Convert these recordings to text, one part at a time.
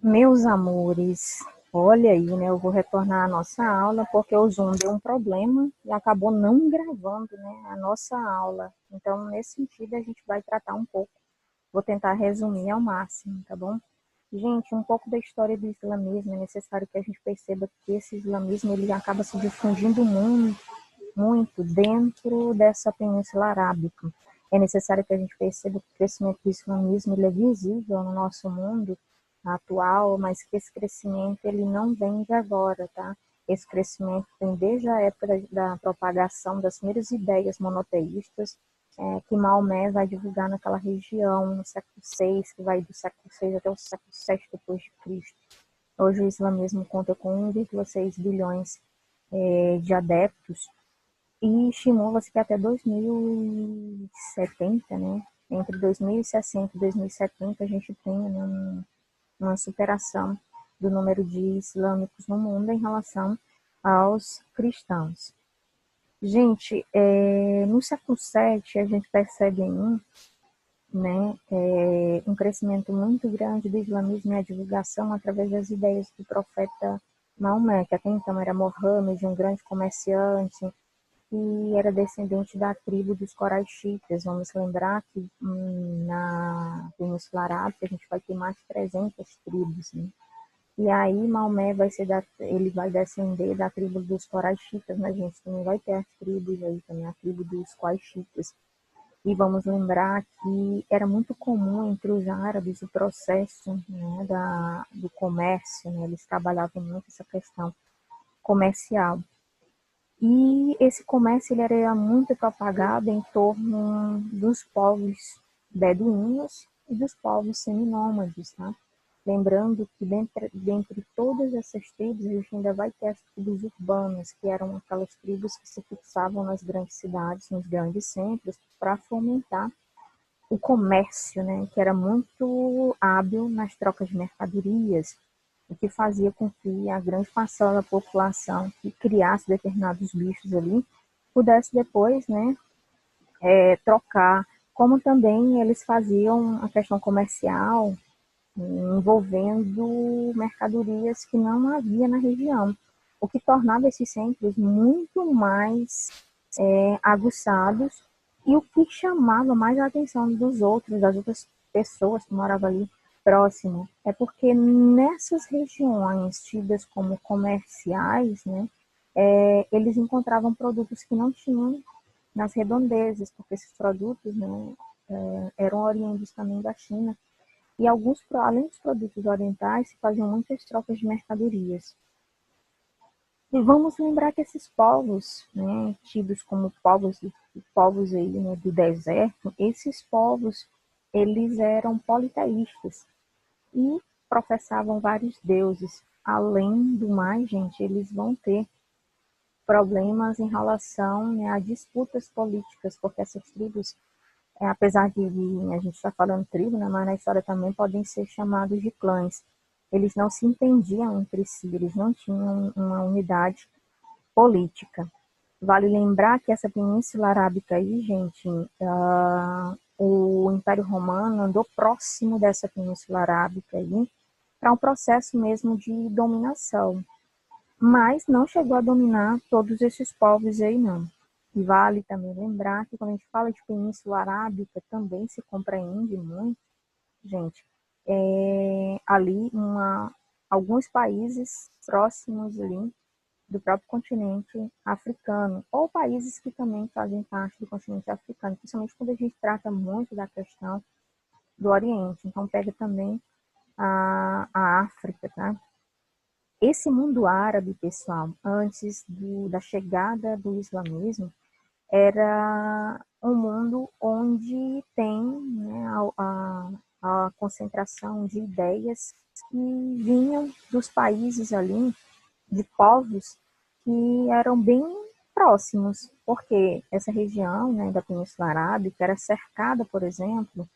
Meus amores, olha aí, né? Eu vou retornar à nossa aula porque o Zoom deu um problema e acabou não gravando, né, a nossa aula. Então, nesse sentido, a gente vai tratar um pouco. Vou tentar resumir ao máximo, tá bom? Gente, um pouco da história do islamismo. É necessário que a gente perceba que esse islamismo ele acaba se difundindo muito dentro dessa Península Arábica. É necessário que a gente perceba que o crescimento do islamismo ele é visível no nosso mundo atual, mas que esse crescimento ele não vem de agora, tá? Esse crescimento vem desde a época da propagação das primeiras ideias monoteístas que Maomé vai divulgar naquela região no século VI, que vai do século VI até o século VII depois de Cristo. Hoje o islamismo conta com 1,6 bilhões de adeptos e estimula-se que até 2070, né, entre 2060 e 2070, a gente tenha, né, uma superação do número de islâmicos no mundo em relação aos cristãos. Gente, no século VII, a gente percebe um crescimento muito grande do islamismo e a divulgação através das ideias do profeta Maomé, que até então era Mohammed, um grande comerciante, e era descendente da tribo dos Coraixitas. Vamos lembrar que na Península Arábica a gente vai ter mais de 300 tribos, né? E aí Maomé ele vai descender da tribo dos Coraixitas, né, gente? Também vai ter as tribos aí também, a tribo dos Coraixitas. E vamos lembrar que era muito comum entre os árabes o processo, né, do comércio, né? Eles trabalhavam muito essa questão comercial. E esse comércio ele era muito propagado em torno dos povos beduínos e dos povos seminômades, tá? Lembrando que dentre todas essas tribos, a gente ainda vai ter as tribos urbanas, que eram aquelas tribos que se fixavam nas grandes cidades, nos grandes centros, para fomentar o comércio, né, que era muito hábil nas trocas de mercadorias, o que fazia com que a grande parcela da população que criasse determinados bichos ali pudesse depois, né, trocar, como também eles faziam a questão comercial envolvendo mercadorias que não havia na região, o que tornava esses centros muito mais aguçados e o que chamava mais a atenção das outras pessoas que moravam ali próximo, é porque nessas regiões tidas como comerciais, né, eles encontravam produtos que não tinham nas redondezas, porque esses produtos, né, eram oriundos também da China, e além dos produtos orientais, se faziam muitas trocas de mercadorias. E vamos lembrar que esses povos, né, tidos como povos aí, né, do deserto, esses povos, eles eram politeístas e professavam vários deuses. Além do mais, gente, eles vão ter problemas em relação, né, a disputas políticas, porque essas tribos, apesar de a gente estar falando tribo, né, mas na história também podem ser chamados de clãs. Eles não se entendiam entre si, eles não tinham uma unidade política. Vale lembrar que essa Península Arábica aí, gente, o Império Romano andou próximo dessa Península Arábica aí para um processo mesmo de dominação, mas não chegou a dominar todos esses povos aí, não. E vale também lembrar que quando a gente fala de Península Arábica, também se compreende muito, gente, ali alguns países próximos ali do próprio continente africano, ou países que também fazem parte do continente africano, principalmente quando a gente trata muito da questão do Oriente. Então, pega também a África, tá? Esse mundo árabe, pessoal, antes da chegada do islamismo, era um mundo onde tem, né, a concentração de ideias que vinham dos países ali, de povos que eram bem próximos, porque essa região, né, da Península Arábica era cercada, por exemplo,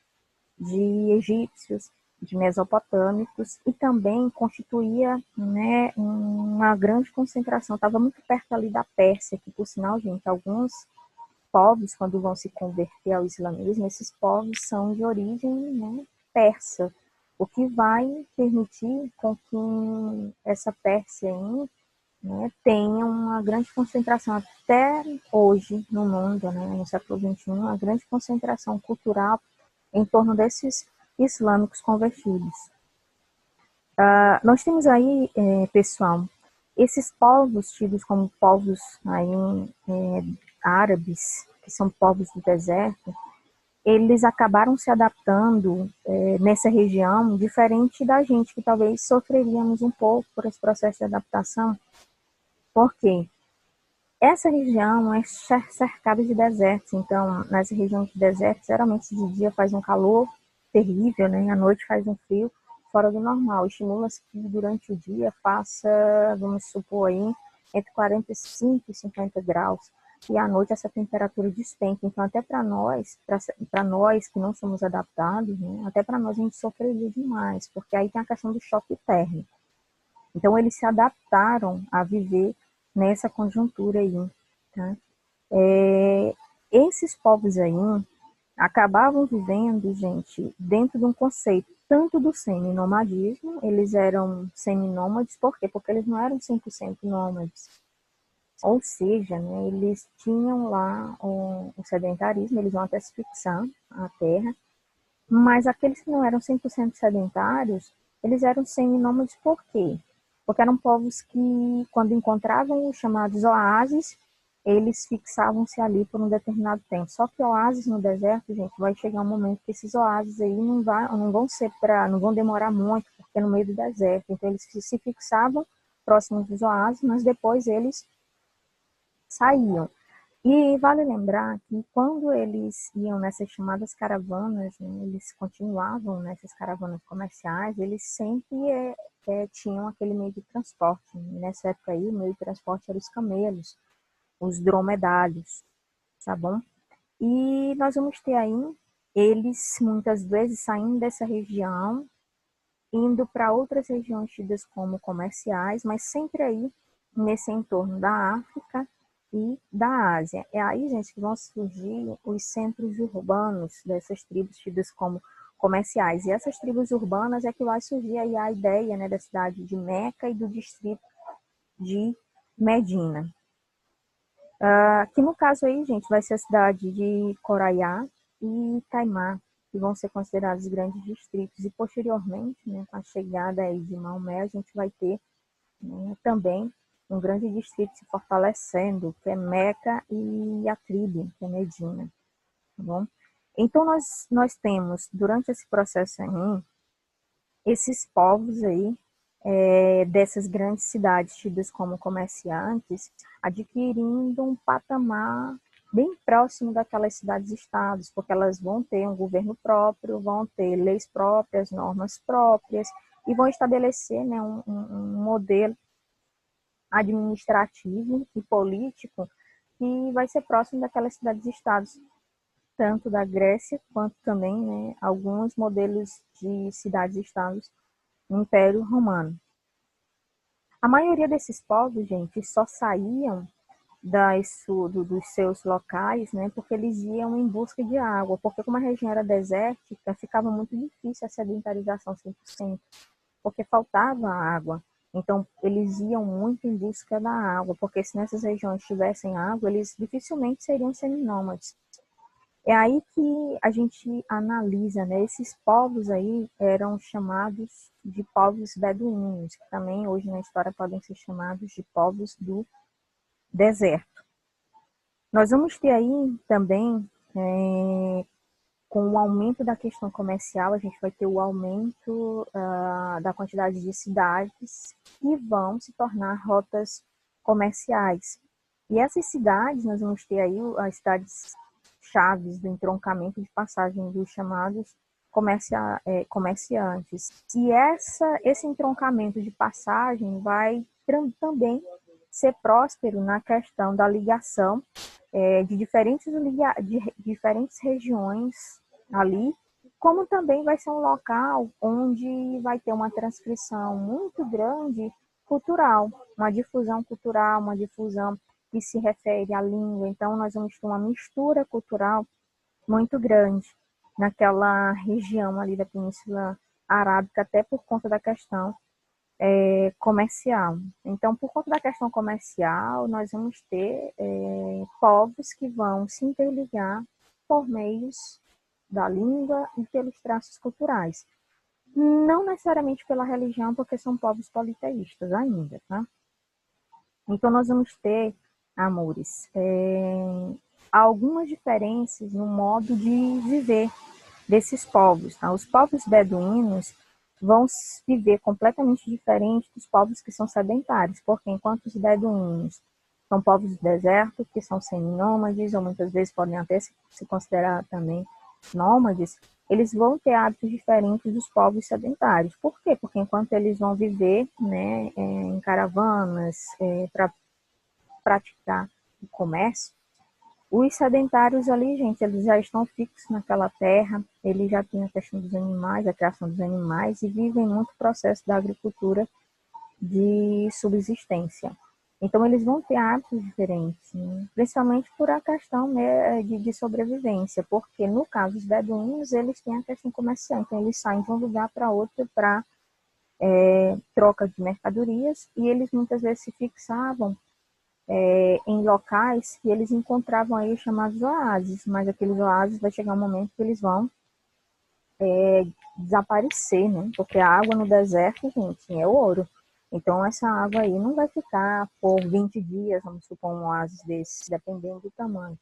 de egípcios, de mesopotâmicos e também constituía, né, uma grande concentração, estava muito perto ali da Pérsia, que por sinal, gente, alguns povos, quando vão se converter ao islamismo, esses povos são de origem, né, persa. o que vai permitir com que essa Pérsia aí, né, tenha uma grande concentração até hoje no mundo, né, no século XXI, uma grande concentração cultural em torno desses islâmicos convertidos. Nós temos aí, pessoal, esses povos tidos como povos aí, árabes, que são povos do deserto, eles acabaram se adaptando nessa região, diferente da gente, que talvez sofreríamos um pouco por esse processo de adaptação. Por quê? Essa região é cercada de desertos, então, nessa região de desertos, geralmente de dia faz um calor terrível, né? À noite faz um frio fora do normal. Estimula-se que durante o dia faça, vamos supor aí, entre 45 e 50 graus. E à noite essa temperatura despenca. Então, até para nós que não somos adaptados, né? Até para nós a gente sofreria demais, porque aí tem a questão do choque térmico. Então, eles se adaptaram a viver nessa conjuntura aí. Tá? Esses povos aí acabavam vivendo, gente, dentro de um conceito tanto do semi-nomadismo, eles eram semi-nômades, por quê? Porque eles não eram 100% nômades. Ou seja, né, eles tinham lá o sedentarismo, eles vão até se fixar a terra, mas aqueles que não eram 100% sedentários, eles eram semi-nômades por quê? Porque eram povos que, quando encontravam os chamados oásis, eles fixavam-se ali por um determinado tempo. Só que oásis no deserto, gente, vai chegar um momento que esses oásis aí não vão demorar muito, porque é no meio do deserto. Então eles se fixavam próximos dos oásis, mas depois eles saíam. E vale lembrar que quando eles iam nessas chamadas caravanas, né, eles continuavam nessas caravanas comerciais, eles sempre tinham aquele meio de transporte. Nessa época aí, o meio de transporte eram os camelos, os dromedários, tá bom? E nós vamos ter aí eles muitas vezes saindo dessa região, indo para outras regiões tidas como comerciais, mas sempre aí nesse entorno da África e da Ásia. É aí, gente, que vão surgir os centros urbanos dessas tribos tidas como comerciais. E essas tribos urbanas é que vai surgir aí a ideia, né, da cidade de Meca e do distrito de Medina. Que no caso aí, gente, vai ser a cidade de Coraiá e Taimá, que vão ser considerados grandes distritos. E posteriormente, né, com a chegada aí de Maomé, a gente vai ter, né, também um grande distrito se fortalecendo, que é Meca e Atribe, que é Medina. Tá bom? Então, nós temos, durante esse processo aí, esses povos aí, dessas grandes cidades tidas como comerciantes, adquirindo um patamar bem próximo daquelas cidades-estados, porque elas vão ter um governo próprio, vão ter leis próprias, normas próprias, e vão estabelecer, né, um modelo administrativo e político que vai ser próximo daquelas cidades-estados, tanto da Grécia quanto também, né, alguns modelos de cidades-estados no Império Romano. A maioria desses povos, gente, só saíam dos seus locais, né, porque eles iam em busca de água, porque como a região era desértica, ficava muito difícil a sedentarização 100%, porque faltava água. Então, eles iam muito em busca da água, porque se nessas regiões tivessem água, eles dificilmente seriam seminômades. É aí que a gente analisa, né? Esses povos aí eram chamados de povos beduínos, que também hoje na história podem ser chamados de povos do deserto. Nós vamos ter aí também, com o aumento da questão comercial, a gente vai ter o aumento da quantidade de cidades que vão se tornar rotas comerciais. E essas cidades, nós vamos ter aí as cidades chaves do entroncamento de passagem dos chamados comerciantes. E esse entroncamento de passagem vai também ser próspero na questão da ligação de diferentes regiões ali, como também vai ser um local onde vai ter uma transcrição muito grande cultural, uma difusão que se refere à língua. Então, nós vamos ter uma mistura cultural muito grande naquela região ali da Península arábica, até por conta da questão comercial. Então, por conta da questão comercial, nós vamos ter povos que vão se interligar por meios da língua e pelos traços culturais. Não necessariamente pela religião, porque são povos politeístas ainda, tá? Então, nós vamos ter, amores, algumas diferenças no modo de viver desses povos. Tá? Os povos beduínos vão viver completamente diferente dos povos que são sedentários, porque enquanto os beduínos são povos do deserto, que são seminômades, ou muitas vezes podem até se considerar também nômades, eles vão ter hábitos diferentes dos povos sedentários. Por quê? Porque enquanto eles vão viver, né, em caravanas, para praticar o comércio, os sedentários ali, gente, eles já estão fixos naquela terra, eles já têm a questão dos animais, a criação dos animais, e vivem muito o processo da agricultura de subsistência. Então, eles vão ter hábitos diferentes, né? Principalmente por a questão, né, de sobrevivência, porque no caso dos beduínos, eles têm a questão comercial, então eles saem de um lugar para outro para troca de mercadorias, e eles muitas vezes se fixavam em locais que eles encontravam aí chamados oásis, mas aqueles oásis vai chegar um momento que eles vão desaparecer, né? Porque a água no deserto, gente, é ouro. Então essa água aí não vai ficar por 20 dias, vamos supor, um oásis desse, dependendo do tamanho.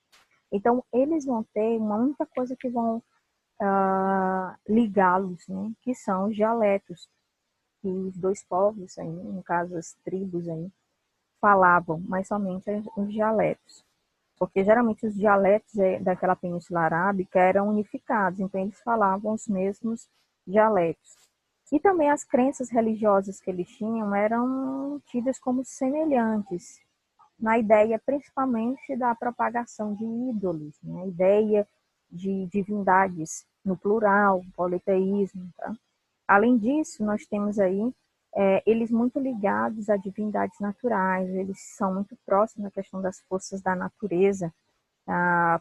Então eles vão ter uma única coisa que vão ligá-los, né? Que são os dialetos, que os dois povos aí, no caso as tribos aí, falavam, mas somente os dialetos. Porque geralmente os dialetos daquela Península Arábica eram unificados, então eles falavam os mesmos dialetos. E também as crenças religiosas que eles tinham eram tidas como semelhantes, na ideia principalmente da propagação de ídolos, né? A ideia de divindades no plural, politeísmo. Tá? Além disso, nós temos aí eles muito ligados a divindades naturais, eles são muito próximos da questão das forças da natureza.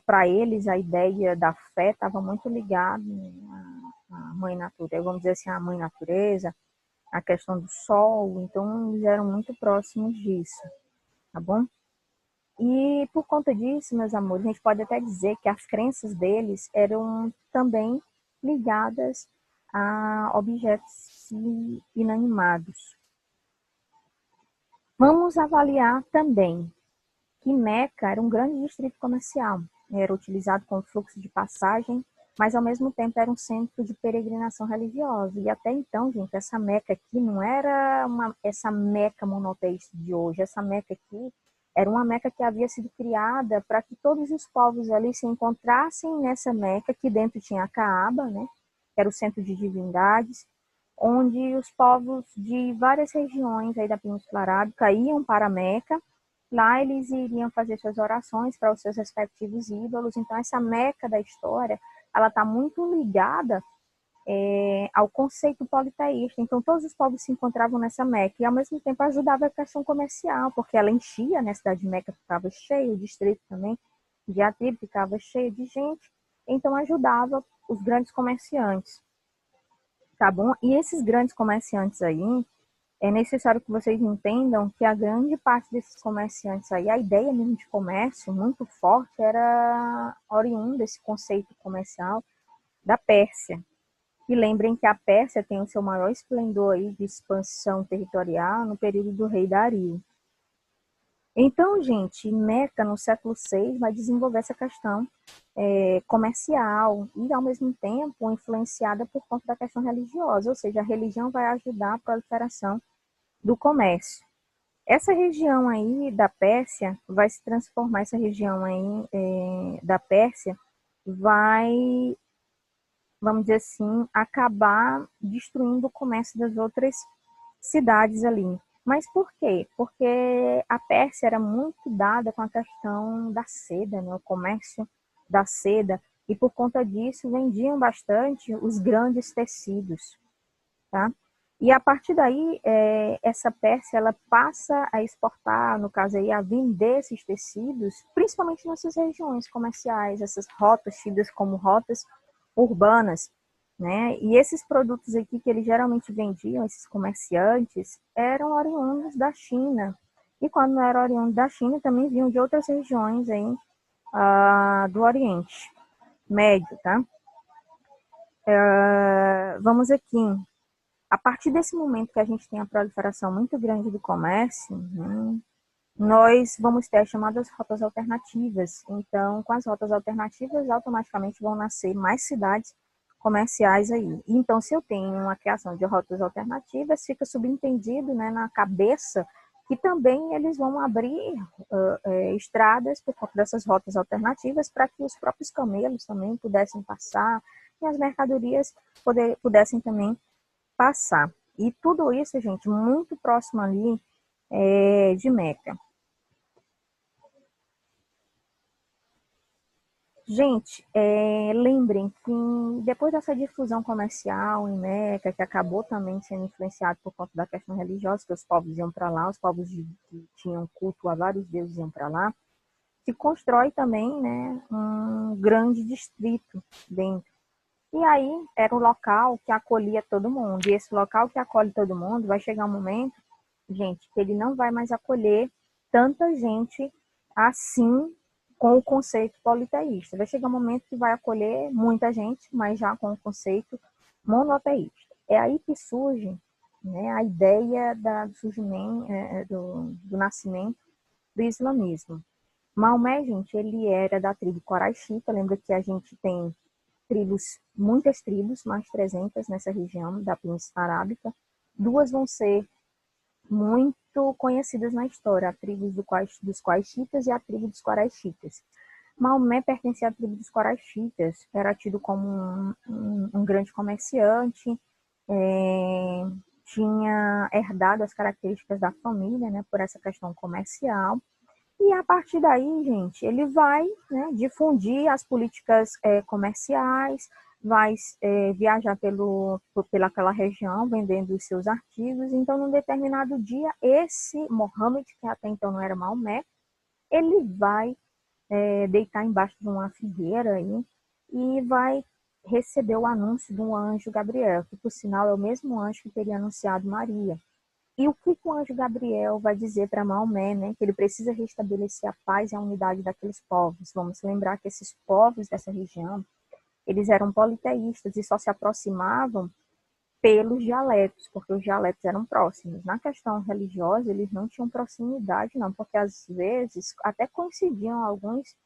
Para eles, a ideia da fé estava muito ligada à mãe natureza, vamos dizer assim, à mãe natureza, a questão do sol, então eles eram muito próximos disso, tá bom? E por conta disso, meus amores, a gente pode até dizer que as crenças deles eram também ligadas a objetos inanimados. Vamos avaliar também que Meca era um grande distrito comercial, era utilizado como fluxo de passagem, mas ao mesmo tempo era um centro de peregrinação religiosa. E até então, gente, essa Meca aqui não era essa Meca monoteísta de hoje, essa Meca aqui era uma Meca que havia sido criada para que todos os povos ali se encontrassem nessa Meca, que dentro tinha a Caaba, né, que era o centro de divindades, onde os povos de várias regiões aí da Península Arábica iam para Meca. Lá eles iriam fazer suas orações para os seus respectivos ídolos. Então essa Meca da história, ela está muito ligada ao conceito politeísta. Então todos os povos se encontravam nessa Meca e ao mesmo tempo ajudava a questão comercial, porque ela enchia, né? A cidade de Meca ficava cheia, o distrito também de Atrib ficava cheio de gente. Então ajudava os grandes comerciantes. Tá bom? E esses grandes comerciantes aí, é necessário que vocês entendam que a grande parte desses comerciantes aí, a ideia mesmo de comércio muito forte era oriunda desse conceito comercial da Pérsia. E lembrem que a Pérsia tem o seu maior esplendor aí de expansão territorial no período do rei Dario. Então, gente, Meca no século VI vai desenvolver essa questão comercial e, ao mesmo tempo, influenciada por conta da questão religiosa, ou seja, a religião vai ajudar a proliferação do comércio. Essa região aí da Pérsia vai se transformar, essa região aí da Pérsia vai, vamos dizer assim, acabar destruindo o comércio das outras cidades ali. Mas por quê? Porque a Pérsia era muito dada com a questão da seda, né? O comércio da seda, e por conta disso vendiam bastante os grandes tecidos, tá? E a partir daí, essa Pérsia ela passa a exportar, no caso aí, a vender esses tecidos, principalmente nessas regiões comerciais, essas rotas tidas como rotas urbanas. né? E esses produtos aqui que eles geralmente vendiam, esses comerciantes, eram oriundos da China. E quando não eram oriundos da China, também vinham de outras regiões aí, do Oriente Médio, tá? Vamos aqui. A partir desse momento que a gente tem a proliferação muito grande do comércio, né, nós vamos ter as chamadas rotas alternativas. Então, com as rotas alternativas, automaticamente vão nascer mais cidades comerciais aí. Então, se eu tenho uma criação de rotas alternativas, fica subentendido, né, na cabeça que também eles vão abrir estradas por conta dessas rotas alternativas para que os próprios camelos também pudessem passar e as mercadorias pudessem também passar. E tudo isso, gente, muito próximo ali de Meca. Gente, lembrem que depois dessa difusão comercial em Meca, que acabou também sendo influenciado por conta da questão religiosa, que os povos iam para lá, os povos que tinham culto a vários deuses iam para lá, se constrói também, né, um grande distrito dentro. E aí era um local que acolhia todo mundo. E esse local que acolhe todo mundo vai chegar um momento, gente, que ele não vai mais acolher tanta gente assim com o conceito politeísta. Vai chegar um momento que vai acolher muita gente, mas já com o conceito monoteísta. É aí que surge, né, a ideia do surgimento, do nascimento do islamismo. Maomé, gente, ele era da tribo Coraixita. Lembra que a gente tem tribos, muitas tribos, mais 300 nessa região da Península Arábica. Duas vão ser muito conhecidas na história, a tribo dos Quaixitas e a tribo dos Quaraixitas. Maomé pertencia à tribo dos Quaraixitas, era tido como um grande comerciante, tinha herdado as características da família, né, por essa questão comercial. E a partir daí, gente, ele vai, né, difundir as políticas comerciais, vai viajar pelaquela região, vendendo os seus artigos. Então, num determinado dia, esse Mohammed, que até então não era Maomé, ele vai deitar embaixo de uma figueira aí, e vai receber o anúncio do anjo Gabriel, que por sinal é o mesmo anjo que teria anunciado Maria. E o que o anjo Gabriel vai dizer para Maomé, né? Que ele precisa restabelecer a paz e a unidade daqueles povos. Vamos lembrar que esses povos dessa região, eles eram politeístas e só se aproximavam pelos dialetos, porque os dialetos eram próximos. Na questão religiosa, eles não tinham proximidade, não, porque às vezes até coincidiam alguns,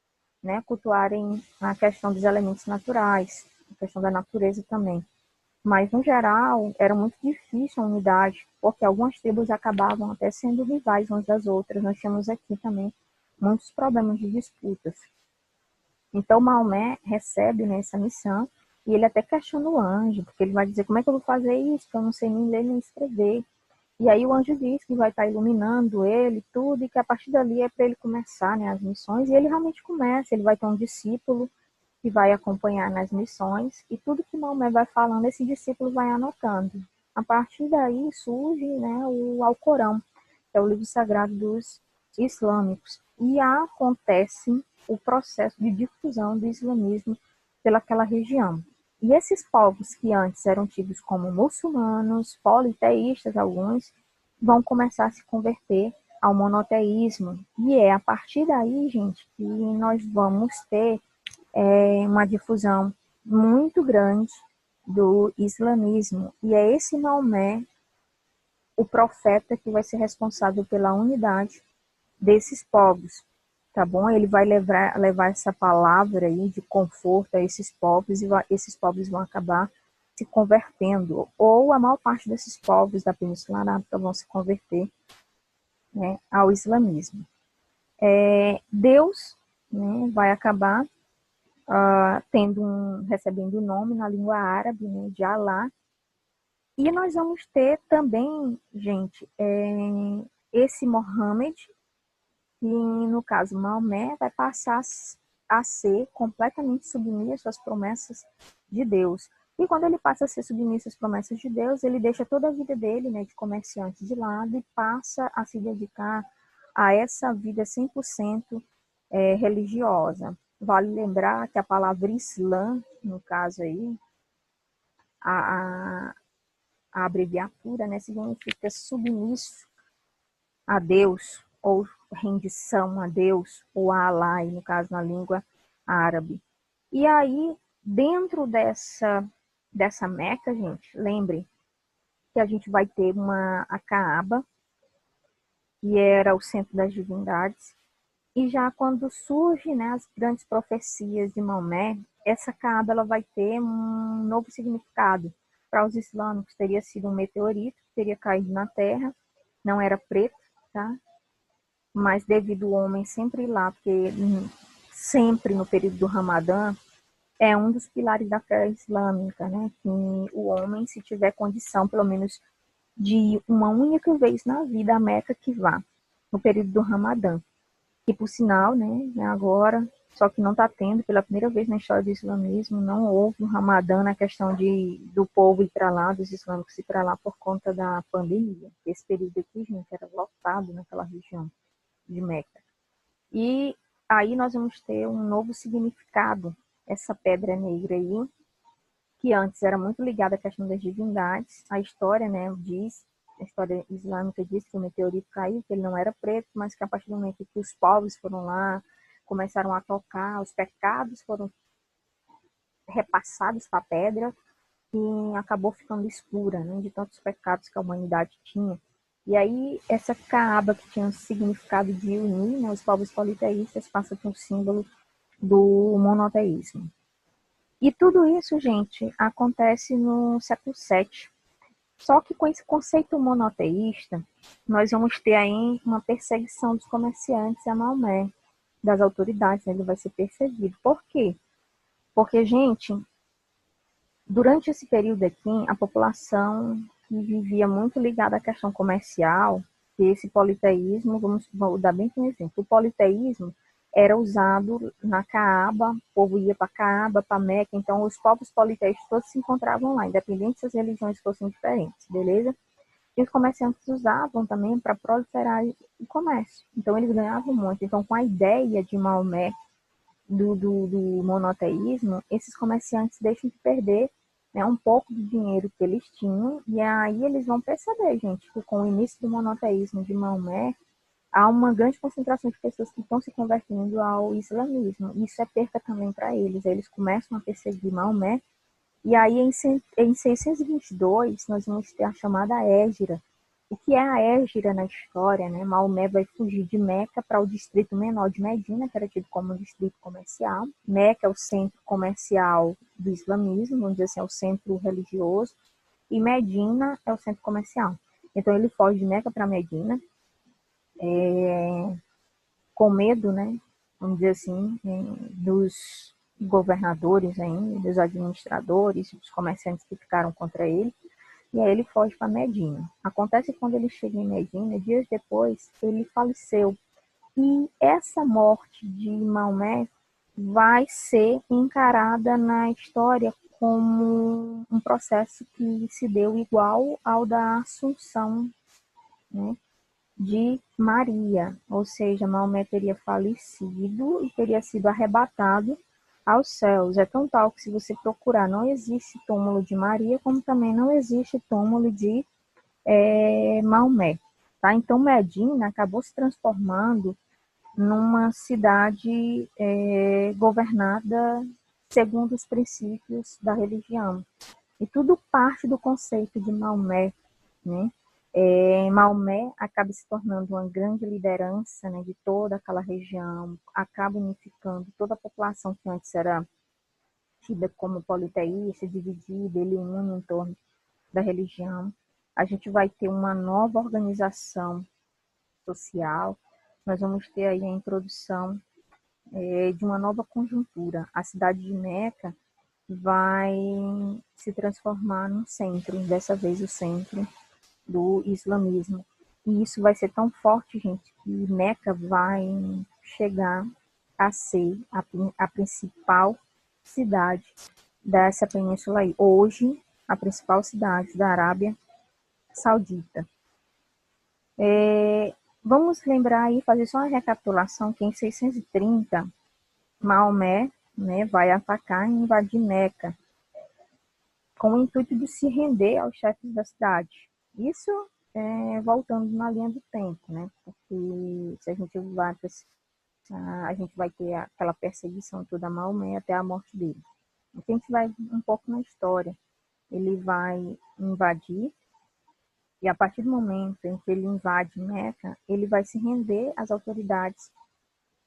né, cultuarem a questão dos elementos naturais, a questão da natureza também. Mas, no geral, era muito difícil a unidade, porque algumas tribos acabavam até sendo rivais umas das outras. Nós tínhamos aqui também muitos problemas de disputas. Então, Maomé recebe, né, essa missão e ele até questiona o anjo, porque ele vai dizer: como é que eu vou fazer isso? Que eu não sei nem ler nem escrever. E aí o anjo diz que vai estar iluminando ele, tudo, e que a partir dali é para ele começar, né, as missões. E ele realmente começa, ele vai ter um discípulo que vai acompanhar nas missões, e tudo que Maomé vai falando, esse discípulo vai anotando. A partir daí surge, né, o Alcorão, que é o livro sagrado dos islâmicos, e acontece o processo de difusão do islamismo pelaquela região. E esses povos que antes eram tidos como muçulmanos, politeístas alguns, vão começar a se converter ao monoteísmo. E é a partir daí, gente, que nós vamos ter uma difusão muito grande do islamismo. E é esse Maomé, o profeta, que vai ser responsável pela unidade desses povos, tá bom? Ele vai levar essa palavra aí de conforto a esses povos, e esses povos vão acabar se convertendo, ou a maior parte desses povos da Península Arábica vão se converter, né, ao islamismo. Deus, né, vai acabar recebendo o nome na língua árabe, né, de Alá. E nós vamos ter também, gente, esse Mohammed, que no caso Maomé vai passar a ser completamente submisso às promessas de Deus. E quando ele passa a ser submisso às promessas de Deus, ele deixa toda a vida dele, né, de comerciante de lado, e passa a se dedicar a essa vida 100% religiosa. Vale lembrar que a palavra Islã, no caso aí, A, a, a abreviatura, né, significa submisso a Deus, ou rendição a Deus, ou a Alá, no caso na língua árabe. E aí, dentro dessa Meca, gente, lembre que a gente vai ter a Caaba, que era o centro das divindades, e já quando surgem, né, as grandes profecias de Maomé, essa Caaba ela vai ter um novo significado. Para os islâmicos, teria sido um meteorito que teria caído na Terra, não era preto, tá? Mas devido ao homem sempre ir lá, porque sempre no período do Ramadã, é um dos pilares da fé islâmica, né? Que o homem, se tiver condição, pelo menos de ir uma única vez na vida à Meca, que vá, no período do Ramadã. Que, por sinal, né, agora, só que não está tendo, pela primeira vez na história do islamismo, não houve um Ramadã na questão do povo ir para lá, dos islâmicos ir para lá por conta da pandemia. Esse período aqui, gente, era lotado naquela região de Meca. E aí nós vamos ter um novo significado, essa pedra negra aí, que antes era muito ligada à questão das divindades. A história, né, a história islâmica diz que o meteorito caiu, que ele não era preto, mas que a partir do momento que os povos foram lá, começaram a tocar, os pecados foram repassados para a pedra e acabou ficando escura, né, de tantos pecados que a humanidade tinha. E aí, essa Kaaba, que tinha um significado de unir, né, os povos politeístas, passa a ter um símbolo do monoteísmo. E tudo isso, gente, acontece no século VII. Só que com esse conceito monoteísta, nós vamos ter aí uma perseguição dos comerciantes a Maomé, das autoridades, né? Ele vai ser perseguido. Por quê? Porque, gente, durante esse período aqui, a população que vivia muito ligada à questão comercial, que esse politeísmo, vou dar bem um exemplo, o politeísmo era usado na Caaba, o povo ia para Caaba, para Meca, então os povos politeístas todos se encontravam lá, independente se as religiões fossem diferentes, beleza? E os comerciantes usavam também para proliferar o comércio, então eles ganhavam muito. Então, com a ideia de Maomé do monoteísmo, esses comerciantes deixam de perder, né, um pouco do dinheiro que eles tinham, e aí eles vão perceber, gente, que com o início do monoteísmo de Maomé, há uma grande concentração de pessoas que estão se convertendo ao islamismo. Isso é perca também para eles. Eles começam a perseguir Maomé, e aí em 622 nós vamos ter a chamada Hégira. O que é a Hégira na história, né? Maomé vai fugir de Meca para o distrito menor de Medina, que era tido como um distrito comercial. Meca é o centro comercial do islamismo, vamos dizer assim, é o centro religioso, e Medina é o centro comercial. Então ele foge de Meca para Medina, com medo, né? Vamos dizer assim, dos governadores ainda, dos administradores, dos comerciantes que ficaram contra ele. E aí ele foge para Medina. Acontece que quando ele chega em Medina, dias depois, ele faleceu. E essa morte de Maomé vai ser encarada na história como um processo que se deu igual ao da Assunção, né, de Maria. Ou seja, Maomé teria falecido e teria sido arrebatado aos céus. É tão tal que, se você procurar, não existe túmulo de Maria, como também não existe túmulo de Maomé. Tá? Então, Medina acabou se transformando numa cidade governada segundo os princípios da religião. E tudo parte do conceito de Maomé, né? Maomé acaba se tornando uma grande liderança, né, de toda aquela região, acaba unificando toda a população que antes era tida como politeísta, dividida, ele une em torno da religião. A gente vai ter uma nova organização social, nós vamos ter aí a introdução de uma nova conjuntura. A cidade de Meca vai se transformar num centro, dessa vez o centro do islamismo. E isso vai ser tão forte, gente, que Meca vai chegar a ser a principal cidade dessa península aí. Hoje, a principal cidade da Arábia Saudita. Vamos lembrar aí, fazer só uma recapitulação, que em 630, Maomé, né, vai atacar e invadir Meca. com o intuito de se render aos chefes da cidade. Isso voltando na linha do tempo, né? Porque se a gente vai, a gente vai ter aquela perseguição toda a Maomé até a morte dele. Então a gente vai um pouco na história. Ele vai invadir, e a partir do momento em que ele invade Meca, ele vai se render às autoridades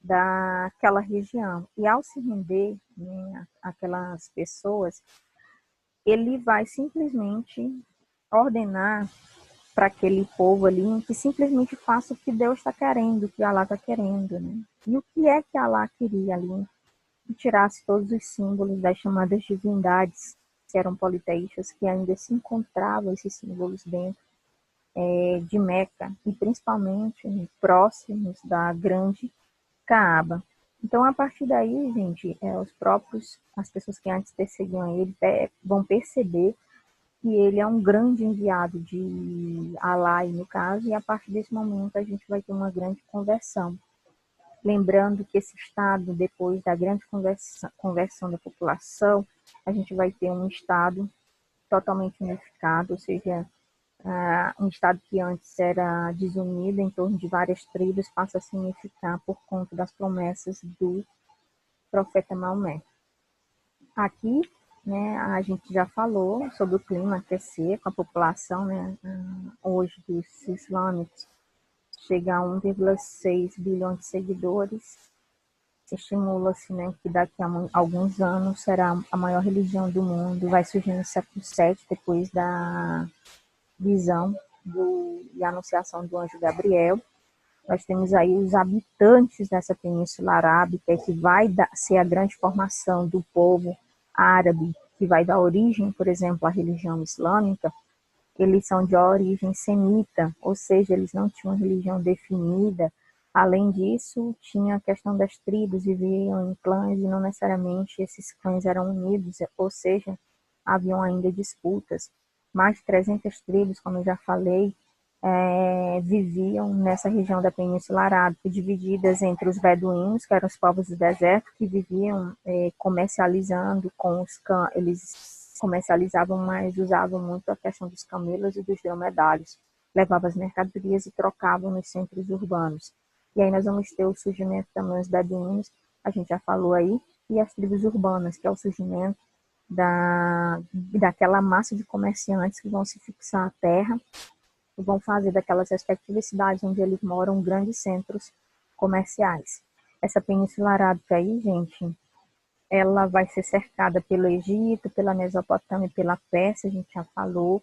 daquela região. E ao se render, né, aquelas pessoas, ele vai simplesmente ordenar para aquele povo ali que simplesmente faça o que Deus está querendo, o que Allah está querendo. Né? E o que é que Allah queria ali? Que tirasse todos os símbolos das chamadas divindades, que eram politeístas, que ainda se encontravam esses símbolos dentro de Meca, e principalmente próximos da grande Caaba. Então, a partir daí, gente, as pessoas que antes perseguiam ele vão perceber que ele é um grande enviado de Alá, no caso, e a partir desse momento a gente vai ter uma grande conversão. Lembrando que esse estado, depois da grande conversão da população, a gente vai ter um estado totalmente unificado, ou seja, um estado que antes era desunido em torno de várias tribos passa a se unificar por conta das promessas do profeta Maomé. Aqui, né, a gente já falou sobre o clima aquecer com a população, né, hoje dos islâmicos chega a 1,6 bilhões de seguidores. Estimula-se, né, que daqui a alguns anos será a maior religião do mundo. Vai surgir no século VII, depois da visão e anunciação do anjo Gabriel. Nós temos aí os habitantes dessa Península Arábica, que vai ser a grande formação do povo árabe, que vai dar origem, por exemplo, à religião islâmica. Eles são de origem semita, ou seja, eles não tinham uma religião definida. Além disso, tinha a questão das tribos, viviam em clãs e não necessariamente esses clãs eram unidos, ou seja, haviam ainda disputas. Mais de 300 tribos, como eu já falei, viviam nessa região da Península Arábica, divididas entre os beduínos, que eram os povos do deserto, que viviam comercializando com os cães. Eles comercializavam, mas usavam muito a questão dos camelos e dos dromedários. Levavam as mercadorias e trocavam nos centros urbanos. E aí nós vamos ter o surgimento também dos beduínos, a gente já falou aí, e as tribos urbanas, que é o surgimento daquela massa de comerciantes que vão se fixar à terra e vão fazer daquelas respectivas cidades onde eles moram grandes centros comerciais. Essa Península Arábica aí, gente, ela vai ser cercada pelo Egito, pela Mesopotâmia e pela Pérsia, a gente já falou.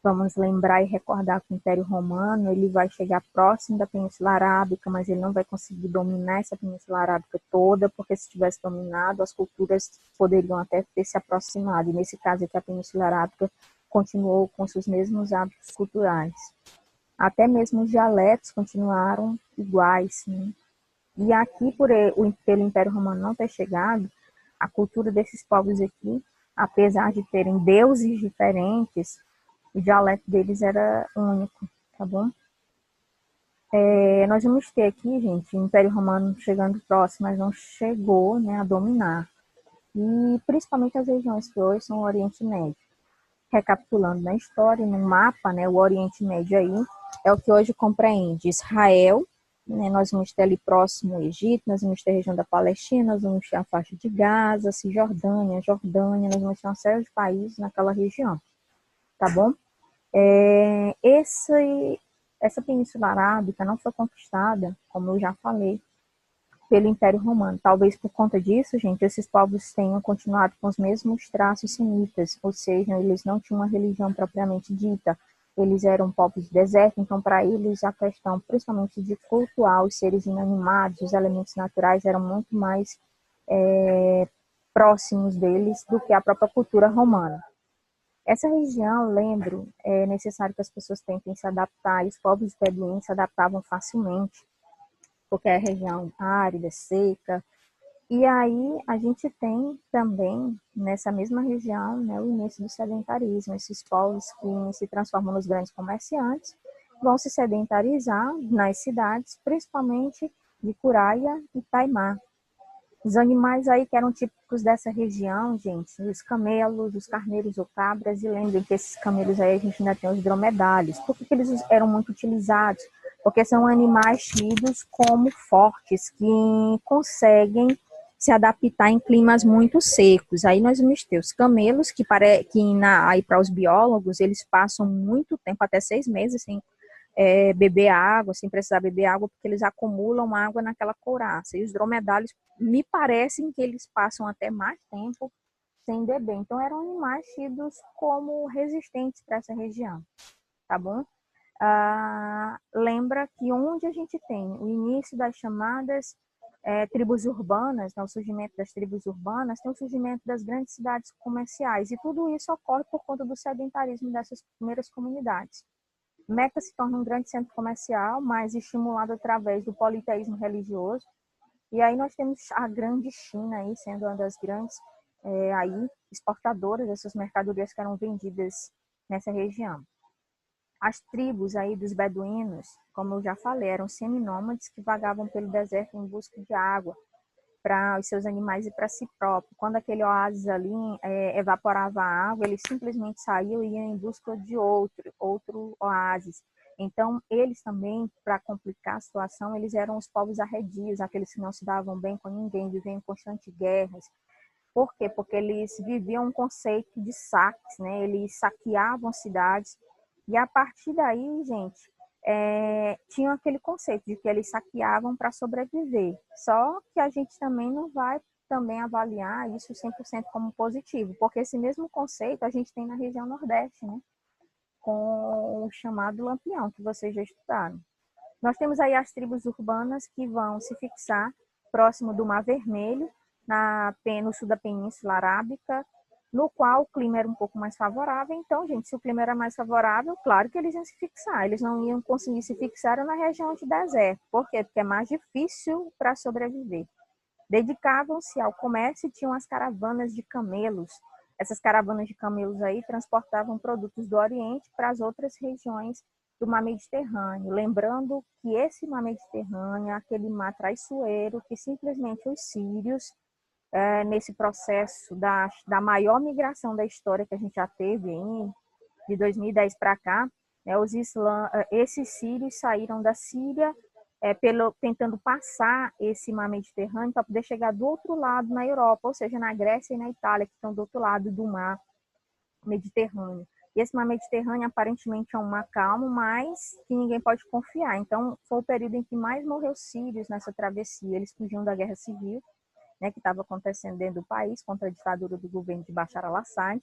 Vamos lembrar e recordar que o Império Romano ele vai chegar próximo da Península Arábica, mas ele não vai conseguir dominar essa Península Arábica toda, porque se tivesse dominado, as culturas poderiam até ter se aproximado. E nesse caso aqui, a Península Arábica continuou com seus mesmos hábitos culturais. Até mesmo os dialetos continuaram iguais. Né? E aqui, pelo Império Romano não ter chegado, a cultura desses povos aqui, apesar de terem deuses diferentes, o dialeto deles era único, tá bom? Nós vamos ter aqui, gente, o Império Romano chegando próximo, mas não chegou, né, a dominar. E principalmente as regiões que hoje são o Oriente Médio. Recapitulando na história, no mapa, né, o Oriente Médio aí é o que hoje compreende Israel, né, nós vamos ter ali próximo o Egito, nós vamos ter a região da Palestina, nós vamos ter a faixa de Gaza, Cisjordânia, Jordânia, nós vamos ter uma série de países naquela região, tá bom? Essa Península Arábica não foi conquistada, como eu já falei, pelo Império Romano. Talvez por conta disso, gente, esses povos tenham continuado com os mesmos traços semitas, ou seja, eles não tinham uma religião propriamente dita. Eles eram povos de deserto, então para eles a questão, principalmente de cultuar os seres inanimados, os elementos naturais, eram muito mais próximos deles do que a própria cultura romana. Essa região, lembro, é necessário que as pessoas tentem se adaptar, e os povos beduínos se adaptavam facilmente, porque é região árida, seca. E aí a gente tem também, nessa mesma região, né, o início do sedentarismo. Esses povos que se transformam nos grandes comerciantes vão se sedentarizar nas cidades, principalmente de Curaia e Taimá. Os animais aí que eram típicos dessa região, gente, os camelos, os carneiros ou cabras, e lembrem que esses camelos aí a gente ainda tem os dromedários. Por que eles eram muito utilizados? Porque são animais tidos como fortes, que conseguem se adaptar em climas muito secos. Aí nós vamos ter os camelos, aí para os biólogos, eles passam muito tempo, até 6 meses, sem beber água, sem precisar beber água, porque eles acumulam água naquela couraça. E os dromedários, me parecem que eles passam até mais tempo sem beber. Então, eram animais tidos como resistentes para essa região, tá bom? Lembra que onde a gente tem o início das chamadas tribos urbanas, né, o surgimento das tribos urbanas, tem o surgimento das grandes cidades comerciais. E tudo isso ocorre por conta do sedentarismo dessas primeiras comunidades. Meca se torna um grande centro comercial, mas estimulado através do politeísmo religioso. E aí nós temos a grande China aí sendo uma das grandes aí exportadoras dessas mercadorias que eram vendidas nessa região. As tribos aí dos beduínos, como eu já falei, eram seminômades que vagavam pelo deserto em busca de água para os seus animais e para si próprio. Quando aquele oásis ali evaporava a água, eles simplesmente saíam e iam em busca de outro oásis. Então, eles também, para complicar a situação, eles eram os povos arredios, aqueles que não se davam bem com ninguém, viviam em constantes guerras. Por quê? Porque eles viviam um conceito de saques, né? Eles saqueavam cidades e a partir daí, gente, tinha aquele conceito de que eles saqueavam para sobreviver. Só que a gente também não vai também avaliar isso 100% como positivo, porque esse mesmo conceito a gente tem na região Nordeste, né? Com o chamado Lampião, que vocês já estudaram. Nós temos aí as tribos urbanas que vão se fixar próximo do Mar Vermelho, no sul da Península Arábica, no qual o clima era um pouco mais favorável. Então, gente, se o clima era mais favorável, claro que eles iam se fixar. Eles não iam conseguir se fixar na região de deserto. Por quê? Porque é mais difícil para sobreviver. Dedicavam-se ao comércio e tinham as caravanas de camelos. Essas caravanas de camelos aí transportavam produtos do Oriente para as outras regiões do mar Mediterrâneo. Lembrando que esse mar Mediterrâneo é aquele mar traiçoeiro que simplesmente os sírios, nesse processo da maior migração da história que a gente já teve aí, de 2010 para cá, né, esses sírios saíram da Síria tentando passar esse mar Mediterrâneo para poder chegar do outro lado na Europa, ou seja, na Grécia e na Itália, que estão do outro lado do mar Mediterrâneo. E esse mar Mediterrâneo aparentemente é um mar calmo, mas que ninguém pode confiar. Então, foi o período em que mais morreu sírios nessa travessia. Eles fugiam da guerra civil, né, que estava acontecendo dentro do país, contra a ditadura do governo de Bashar al-Assad.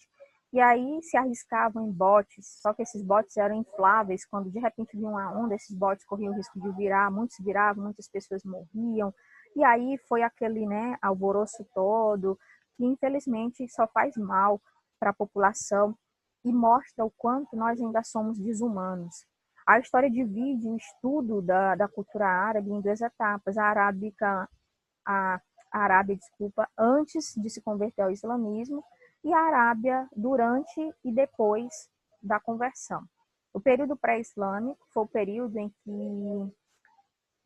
E aí se arriscavam em botes, só que esses botes eram infláveis. Quando de repente vinha uma onda, esses botes corriam o risco de virar, muitos viravam, muitas pessoas morriam. E aí foi aquele, né, alvoroço todo, que infelizmente só faz mal para a população e mostra o quanto nós ainda somos desumanos. A história divide o estudo da cultura árabe em duas etapas: a Arábia, desculpa, antes de se converter ao islamismo, e a Arábia durante e depois da conversão. O período pré-islâmico foi o período em que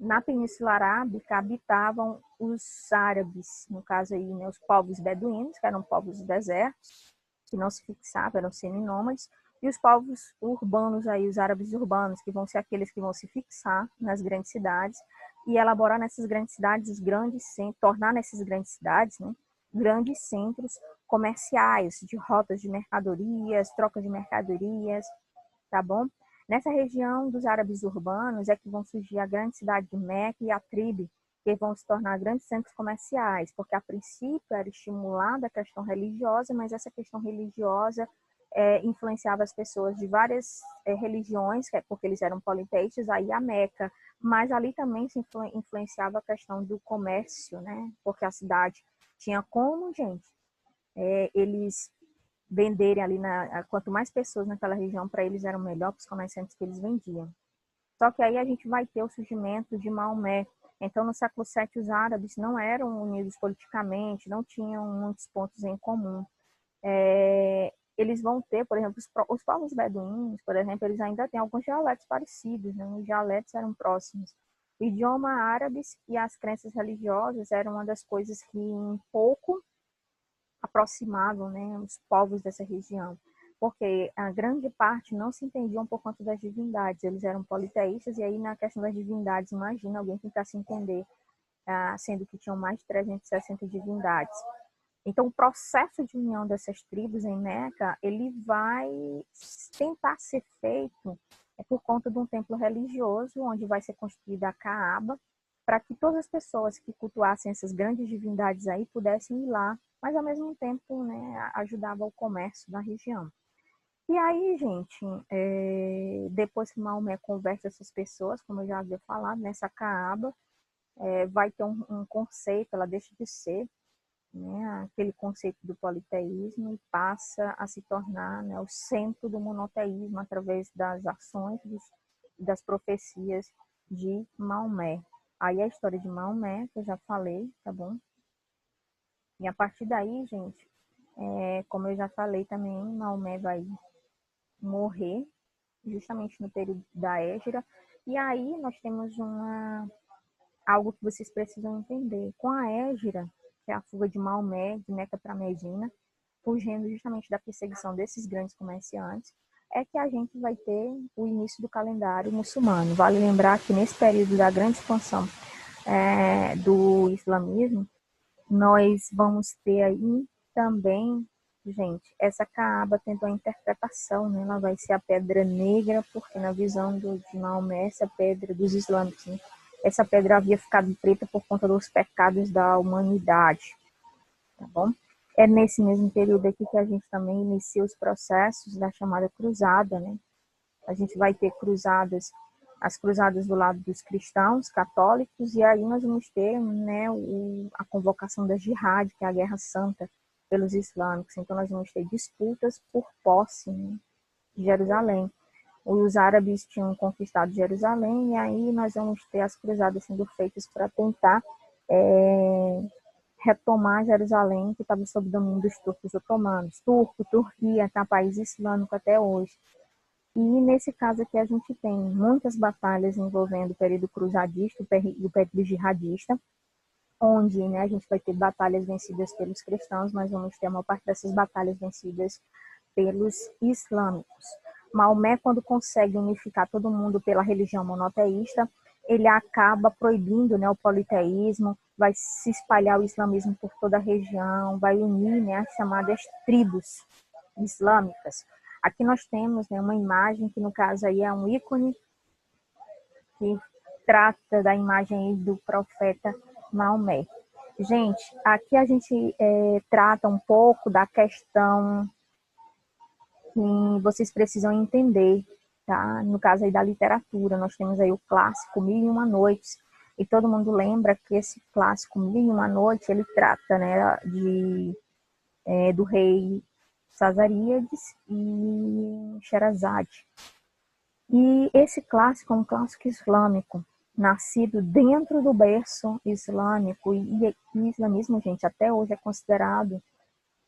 na Península Arábica habitavam os árabes, no caso aí, né, os povos beduínos, que eram povos desertos, que não se fixavam, eram seminômades, e os povos urbanos aí, os árabes urbanos, que vão ser aqueles que vão se fixar nas grandes cidades e elaborar nessas grandes cidades os grandes centros, tornar nessas grandes cidades, né, grandes centros comerciais, de rotas de mercadorias, troca de mercadorias, tá bom? Nessa região dos árabes urbanos é que vão surgir a grande cidade de Meca e a Tribe, que vão se tornar grandes centros comerciais, porque a princípio era estimulada a questão religiosa, mas essa questão religiosa influenciava as pessoas de várias religiões, porque eles eram politeístas, aí a Meca, mas ali também se influenciava a questão do comércio, né? Porque a cidade tinha como, gente, eles venderem ali, quanto mais pessoas naquela região, para eles eram melhor para os comerciantes que eles vendiam. Só que aí a gente vai ter o surgimento de Maomé. Então, no século VII, os árabes não eram unidos politicamente, não tinham muitos pontos em comum. Eles vão ter, por exemplo, os povos beduínos, por exemplo, eles ainda têm alguns dialetos parecidos, né? Os dialetos eram próximos. O idioma árabe e as crenças religiosas eram uma das coisas que um pouco aproximavam, né, os povos dessa região, porque a grande parte não se entendiam por conta das divindades, eles eram politeístas, e aí na questão das divindades, imagina alguém tentar se entender, sendo que tinham mais de 360 divindades. Então, o processo de união dessas tribos em Meca, ele vai tentar ser feito por conta de um templo religioso, onde vai ser construída a Caaba, para que todas as pessoas que cultuassem essas grandes divindades aí pudessem ir lá, mas ao mesmo tempo, né, ajudava o comércio da região. E aí, gente, depois que Maomé conversa essas pessoas, como eu já havia falado, nessa Caaba, vai ter um conceito, ela deixa de ser, né, aquele conceito do politeísmo, e passa a se tornar, né, o centro do monoteísmo através das ações das profecias de Maomé. Aí a história de Maomé, que eu já falei, tá bom? E a partir daí, gente, como eu já falei também, Maomé vai morrer justamente no período da Hégira. E aí nós temos algo que vocês precisam entender. Com a Hégira, que é a fuga de Maomé, de Meca para Medina, fugindo justamente da perseguição desses grandes comerciantes, é que a gente vai ter o início do calendário muçulmano. Vale lembrar que nesse período da grande expansão do islamismo, nós vamos ter aí também, gente, essa Caaba tendo a interpretação, né? Ela vai ser a pedra negra, porque na visão de Maomé, essa pedra dos islâmicos, né? Essa pedra havia ficado preta por conta dos pecados da humanidade, tá bom? É nesse mesmo período aqui que a gente também inicia os processos da chamada cruzada, né? A gente vai ter cruzadas, as cruzadas do lado dos cristãos, católicos, e aí nós vamos ter, né, a convocação da jihad, que é a guerra santa, pelos islâmicos. Então nós vamos ter disputas por posse, né, de Jerusalém. Os árabes tinham conquistado Jerusalém, e aí nós vamos ter as cruzadas sendo feitas para tentar retomar Jerusalém, que estava sob domínio dos turcos otomanos. Turquia, tá, país islâmico até hoje. E nesse caso aqui a gente tem muitas batalhas envolvendo o período cruzadista e o período jihadista, onde, né, a gente vai ter batalhas vencidas pelos cristãos, mas vamos ter uma parte dessas batalhas vencidas pelos islâmicos. Maomé, quando consegue unificar todo mundo pela religião monoteísta, ele acaba proibindo, né, o politeísmo, vai se espalhar o islamismo por toda a região, vai unir, né, as chamadas tribos islâmicas. Aqui nós temos, né, uma imagem que no caso aí é um ícone que trata da imagem aí do profeta Maomé. Gente, aqui a gente trata um pouco da questão que vocês precisam entender, tá? No caso aí da literatura, nós temos aí o clássico Mil e Uma Noites, e todo mundo lembra que esse clássico Mil e Uma Noites, ele trata, né, do rei Sasaríades e Sherazade. E esse clássico é um clássico islâmico, nascido dentro do berço islâmico, e o islamismo, gente, até hoje é considerado,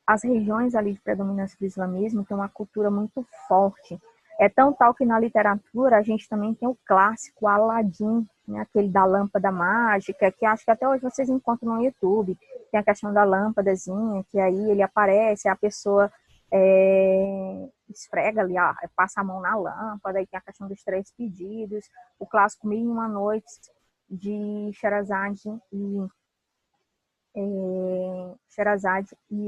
as regiões ali de predominância do islamismo têm uma cultura muito forte. É tão tal que na literatura a gente também tem o clássico Aladim, né, aquele da lâmpada mágica, que acho que até hoje vocês encontram no YouTube. Tem a questão da lâmpadazinha, que aí ele aparece, a pessoa esfrega ali, passa a mão na lâmpada, aí tem a questão dos 3 pedidos, o clássico Mil e Uma Noites de Sherazade e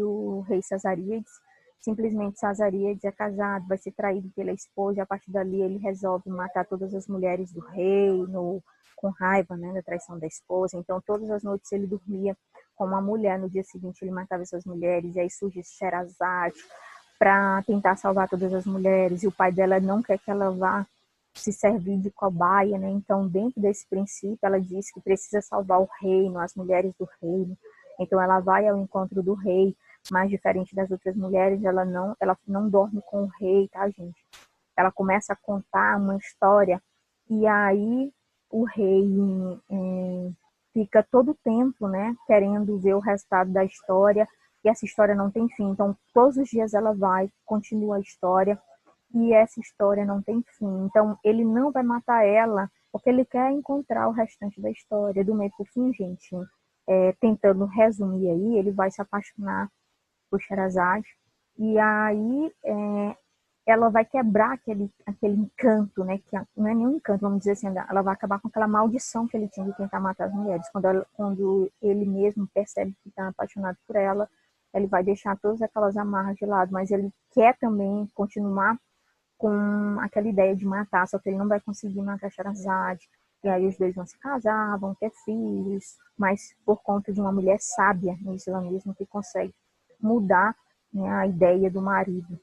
o rei Sasaríades. Simplesmente Sasaríades é casado, vai ser traído pela esposa, e a partir dali ele resolve matar todas as mulheres do reino, com raiva, né, da traição da esposa. Então todas as noites ele dormia com uma mulher, no dia seguinte ele matava essas mulheres, e aí surge Sherazade para tentar salvar todas as mulheres, e o pai dela não quer que ela vá se servir de cobaia, né? Então, dentro desse princípio, ela diz que precisa salvar o reino, as mulheres do reino. Então, ela vai ao encontro do rei, mas diferente das outras mulheres, ela não dorme com o rei, tá, gente? Ela começa a contar uma história, e aí o rei fica todo o tempo, né, querendo ver o resultado da história, e essa história não tem fim. Então, todos os dias ela vai, continua a história, e essa história não tem fim. Então, ele não vai matar ela porque ele quer encontrar o restante da história, do meio para o fim, gente. Tentando resumir aí, ele vai se apaixonar por Sherazade, e aí ela vai quebrar aquele encanto, né? Que não é nenhum encanto, vamos dizer assim, ela vai acabar com aquela maldição que ele tinha de tentar matar as mulheres. Quando ele mesmo percebe que está apaixonado por ela, ele vai deixar todas aquelas amarras de lado, mas ele quer também continuar com aquela ideia de matar, só que ele não vai conseguir matar Sherazade. E aí os dois vão se casar, vão ter filhos, mas por conta de uma mulher sábia no islamismo que consegue mudar, né, a ideia do marido,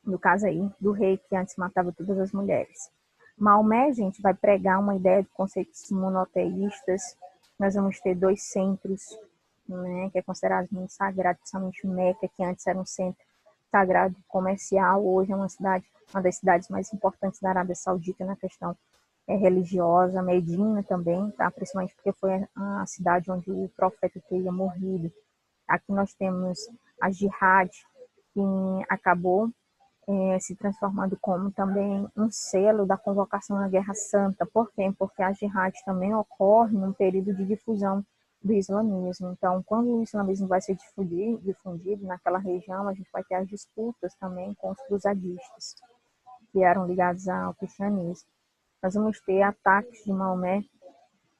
no caso aí, do rei que antes matava todas as mulheres. Maomé, gente, vai pregar uma ideia de conceitos monoteístas. Nós vamos ter dois centros, né, que é considerado muito sagrado, principalmente Meca, que antes era um centro sagrado comercial, hoje é uma das cidades mais importantes da Arábia Saudita na questão religiosa. Medina também, tá? Principalmente porque foi a cidade onde o profeta teria morrido. Aqui nós temos a Jihad, que acabou se transformando como também um selo da convocação à Guerra Santa. Por quê? Porque a Jihad também ocorre num período de difusão do islamismo. Então, quando o islamismo vai ser difundido naquela região, a gente vai ter as disputas também com os cruzadistas, que eram ligados ao cristianismo. Nós vamos ter ataques de Maomé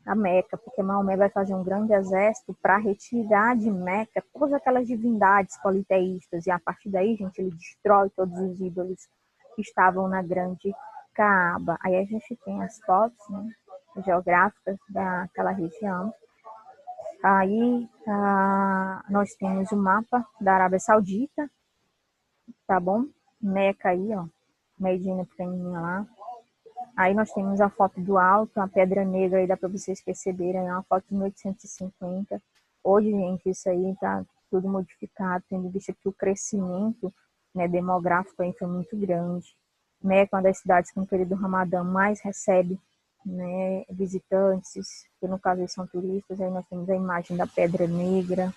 a Meca, porque Maomé vai fazer um grande exército para retirar de Meca todas aquelas divindades politeístas, e a partir daí, gente, ele destrói todos os ídolos que estavam na grande Caaba. Aí a gente tem as fotos, né, geográficas daquela região. Aí nós temos o mapa da Arábia Saudita, tá bom? Meca aí, ó, Medina pequenininha lá. Aí nós temos a foto do alto, a Pedra Negra, aí dá para vocês perceberem, é uma foto de 1850. Hoje, gente, isso aí está tudo modificado, tendo visto que o crescimento, né, demográfico aí foi muito grande. Meca é uma das cidades que no período do Ramadã mais recebe, né, visitantes, que no caso são turistas. Aí nós temos a imagem da Pedra Negra,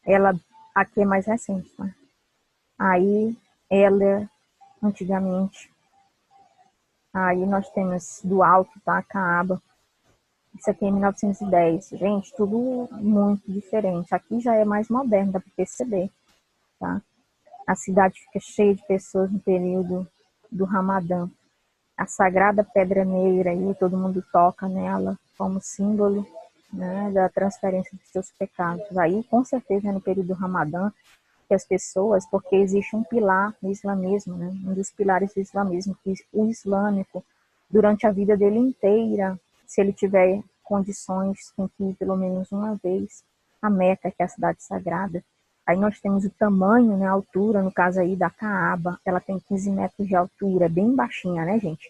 ela aqui é mais recente, né? Aí ela, antigamente, aí nós temos do alto, tá? Caaba. Isso aqui é 1910. Gente, tudo muito diferente. Aqui já é mais moderno, dá para perceber, tá? A cidade fica cheia de pessoas no período do Ramadã. A sagrada Pedra Negra aí, todo mundo toca nela como símbolo, né, da transferência dos seus pecados. Aí, com certeza, no período do Ramadã, que as pessoas, porque existe um pilar no islamismo, né, um dos pilares do islamismo, que o islâmico, durante a vida dele inteira, se ele tiver condições, tem que ir pelo menos uma vez a Meca, que é a cidade sagrada. Aí nós temos o tamanho, né, a altura, no caso aí da Caaba, ela tem 15 metros de altura, bem baixinha, né, gente?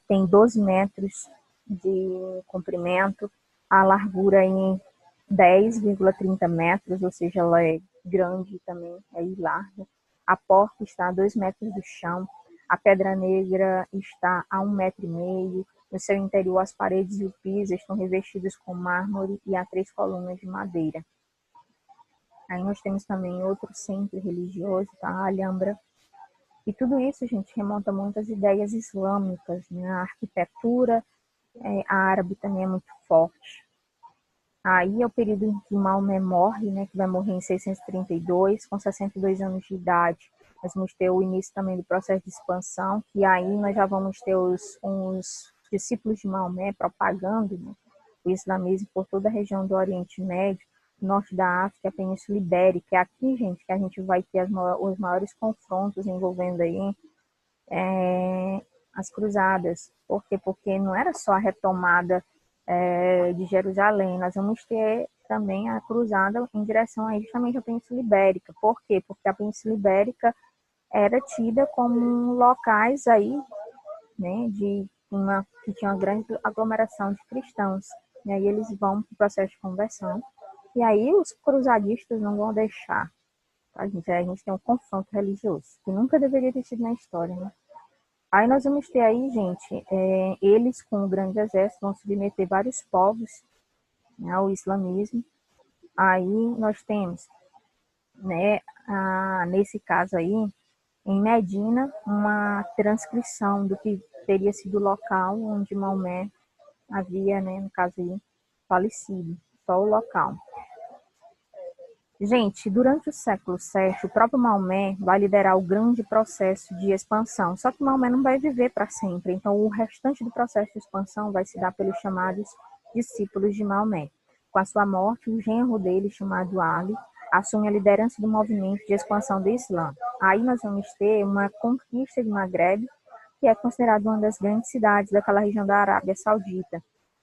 Tem 12 metros de comprimento, a largura em 10,30 metros, ou seja, ela é grande também, é larga. A porta está a 2 metros do chão, a Pedra Negra está a 1,5 metro. No seu interior, as paredes e o piso estão revestidos com mármore e há 3 colunas de madeira. Aí nós temos também outro centro religioso, tá? A Alhambra. E tudo isso, gente, remonta muito às ideias islâmicas, né? A arquitetura árabe também é muito forte. Aí é o período em que Maomé morre, né, que vai morrer em 632, com 62 anos de idade. Nós vamos ter o início também do processo de expansão, que aí nós já vamos ter os discípulos de Maomé propagando, né, o islamismo por toda a região do Oriente Médio, norte da África, a Península Ibérica. É aqui, gente, que a gente vai ter os maiores confrontos envolvendo aí as cruzadas. Por quê? Porque não era só a retomada de Jerusalém, nós vamos ter também a cruzada em direção aí justamente à Península Ibérica. Por quê? Porque a Península Ibérica era tida como locais aí, né, que tinha uma grande aglomeração de cristãos. E aí eles vão para o processo de conversão. E aí os cruzadistas não vão deixar. Tá, gente? Aí a gente tem um confronto religioso, que nunca deveria ter sido na história, né? Aí nós vamos ter aí, gente, eles com o grande exército vão submeter vários povos, né, ao islamismo. Aí nós temos, né, nesse caso aí, em Medina, uma transcrição do que teria sido o local onde Maomé havia, né, no caso aí, falecido, só o local. Gente, durante o século VII, o próprio Maomé vai liderar o grande processo de expansão. Só que Maomé não vai viver para sempre, então o restante do processo de expansão vai se dar pelos chamados discípulos de Maomé. Com a sua morte, o genro dele, chamado Ali, assume a liderança do movimento de expansão do Islã. Aí nós vamos ter uma conquista de Maghreb, que é considerada uma das grandes cidades daquela região da Arábia Saudita.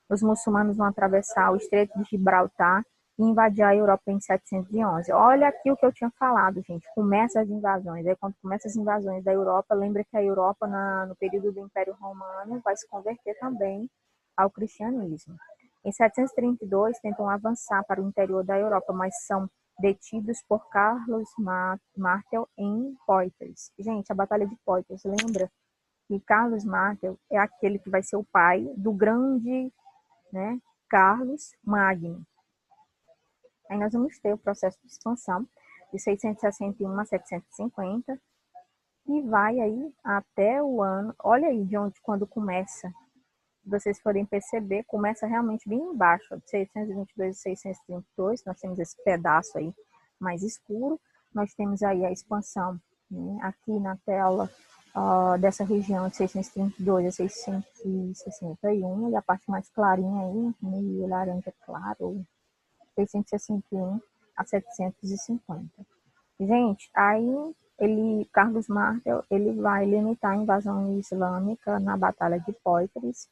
Os muçulmanos vão atravessar o Estreito de Gibraltar e invadir a Europa em 711. Olha aqui o que eu tinha falado, gente. Começa as invasões. Aí, quando começa as invasões da Europa, lembra que a Europa, no período do Império Romano, vai se converter também ao cristianismo. Em 732, tentam avançar para o interior da Europa, mas são detidos por Carlos Martel em Poitiers. Gente, a Batalha de Poitiers, lembra que Carlos Martel é aquele que vai ser o pai do grande, né, Carlos Magno. Aí nós vamos ter o processo de expansão de 661 a 750 e vai aí até o ano, olha aí de onde, quando começa, se vocês forem perceber, começa realmente bem embaixo, de 622 a 632, nós temos esse pedaço aí mais escuro, nós temos aí a expansão, né, aqui na tela dessa região de 632 a 661, e a parte mais clarinha aí, meio laranja claro, 661 a 750. Gente, aí Carlos Martel, ele vai limitar a invasão islâmica na Batalha de Poitiers,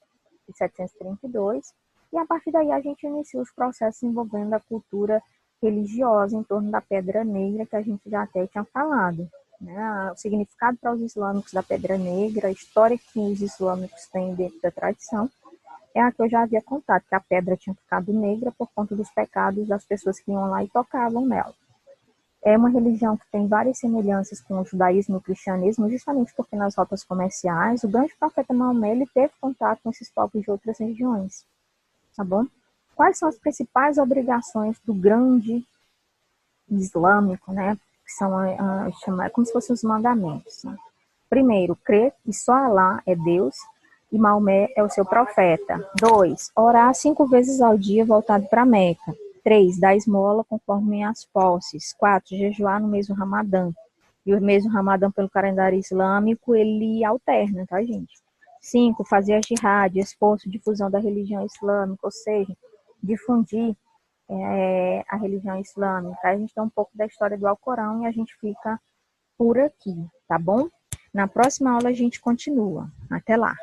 de 732, e a partir daí a gente inicia os processos envolvendo a cultura religiosa em torno da Pedra Negra, que a gente já até tinha falado. Né? O significado para os islâmicos da Pedra Negra, a história que os islâmicos têm dentro da tradição, é a que eu já havia contado, que a pedra tinha ficado negra por conta dos pecados das pessoas que iam lá e tocavam nela. É uma religião que tem várias semelhanças com o judaísmo e o cristianismo, justamente porque nas rotas comerciais, o grande profeta Maomé ele teve contato com esses povos de outras regiões. Tá bom? Quais são as principais obrigações do grande islâmico, né? Que são como se fossem os mandamentos. Né? Primeiro, crer que só Alá é Deus e Maomé é o seu profeta. 2. Orar 5 vezes ao dia voltado para Meca. 3. Dar esmola conforme as posses. 4. Jejuar no mês do Ramadã. E o mês do Ramadã, pelo calendário islâmico, ele alterna, tá, gente? 5. Fazer a jihad, esforço de difusão da religião islâmica, ou seja, difundir a religião islâmica. A gente tem um pouco da história do Alcorão e a gente fica por aqui, tá bom? Na próxima aula a gente continua. Até lá!